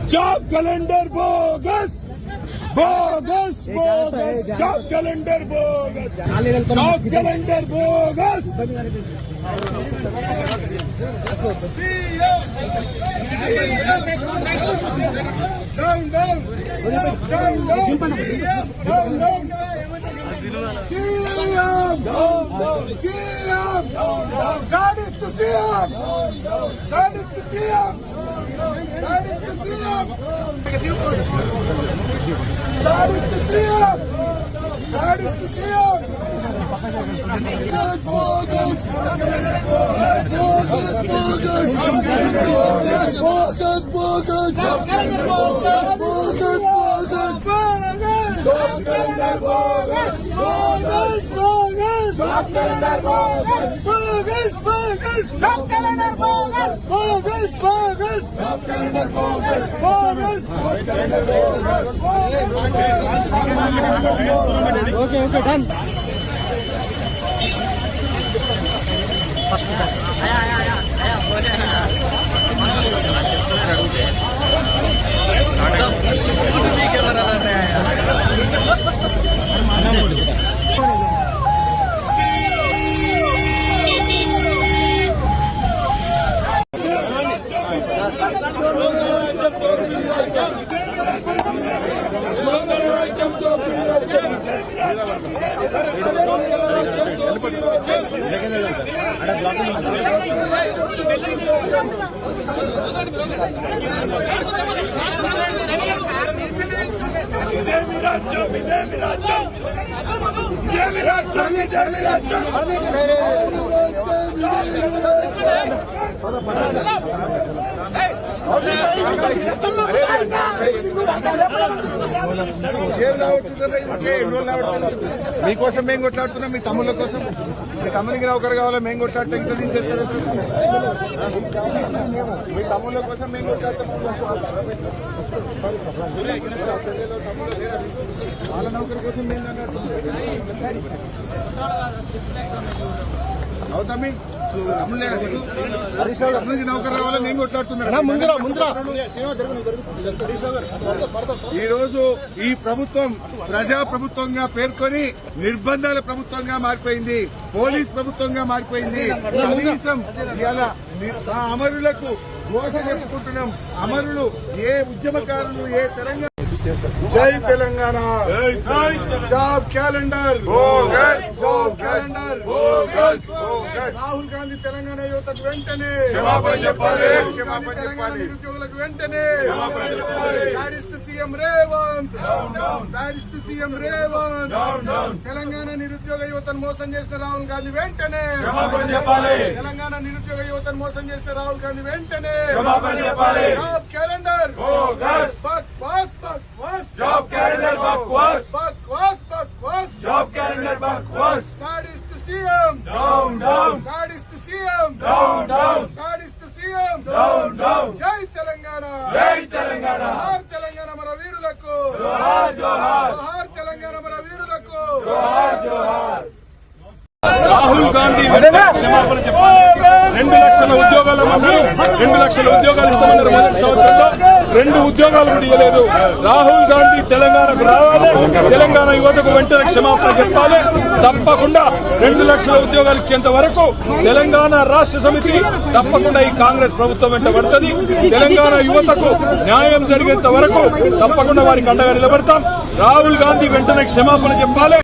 Job calendar bogus bogus bogus job calendar bogus job calendar bogus down down down down Sadist to CM! Sadist to CM! Sadist to CM! Sadist to CM! Sadist to CM! Bogus! Bogus! Bogus! Bogus! Bogus! Job calendar bogus! Bogus! Bogus! Job calendar bogus! Bogus! Bogus! Job calendar bogus! Bogus! Job calendar bogus! Okay, okay, done. మీకోసం మేము కొట్లాడుతున్నాం, మీ తమ్ముళ్ళ కోసం. మీ తమ్మునికి నౌకరు కావాలా, మేము కొట్లాడితే ఇంకా తీసేస్తారు. మీ తమ్ముళ్ళ కోసం మేము కొట్లాడుతున్నాం. వాళ్ళ నౌకరు కోసం మేము అవుతామి. తమ్మునికి నౌకరు కావాలా, మేము కొట్లాడుతున్నాం. ఈ రోజు ఈ ప్రభుత్వం ప్రజా ప్రభుత్వంగా పేర్కొని నిర్బంధాల ప్రభుత్వంగా మారిపోయింది, పోలీస్ ప్రభుత్వంగా మారిపోయింది. కనీసం ఇలా అమరులకు మోస చెప్పుకుంటున్నాం. అమరులు ఏ ఉద్యమకారులు, ఏ తెలంగాణ జై Telangana. Job calendar job calendar. Rahul Gandhi Telangana యువతకు వెంటనే క్షమాపణ చెప్పాలి. తెలంగాణ నిరుద్యోగులకు వెంటనే sadist CM Revanth. Sadist CM Revanth Telangana నిరుద్యోగ యువతను మోసం చేసిన రాహుల్ గాంధీ వెంటనే క్షమాపణ చెప్పాలి. తెలంగాణ నిరుద్యోగ యువతను మోసం చేసిన రాహుల్ గాంధీ వెంటనే క్షమాపణ చెప్పాలి. జాబ్ క్యాలెండర్ బక్వాస్ బక్వాస్. జాబ్ క్యాలెండర్ బక్వాస్ బక్వాస్ బక్వాస్. జాబ్ క్యాలెండర్ బక్వాస్. Sadist CM down down. Sadist CM down down. Sadist CM down down. జై తెలంగాణ. జై తెలంగాణ. జోహార్ తెలంగాణ మన వీరులకు. జోహార్ జోహార్. జోహార్ తెలంగాణ మన వీరులకు. జోహార్ జోహార్. రాహుల్ గాంధీ క్షమాపణ చెప్పాలి. 2 లక్షల ఉద్యోగాలు అన్నారు, 2 లక్షల ఉద్యోగాలు ఇస్తామన్నారు. మొదటి సంవత్సరంలో 2 ఉద్యోగాలు కూడా ఇవ్వలేదు. రాహుల్ గాంధీ తెలంగాణకు రావాలి, తెలంగాణ యువతకు వెంటనే క్షమాపణ చెప్పాలి. తప్పకుండా 2 లక్షల ఉద్యోగాలు ఇచ్చేంత వరకు తెలంగాణ రాష్ట్ర సమితి తప్పకుండా ఈ కాంగ్రెస్ ప్రభుత్వం వెంట పడుతుంది. తెలంగాణ యువతకు న్యాయం జరిగేంత వరకు తప్పకుండా వారికి అండగా నిలబడతాం. రాహుల్ గాంధీ వెంటనే క్షమాపణ చెప్పాలి.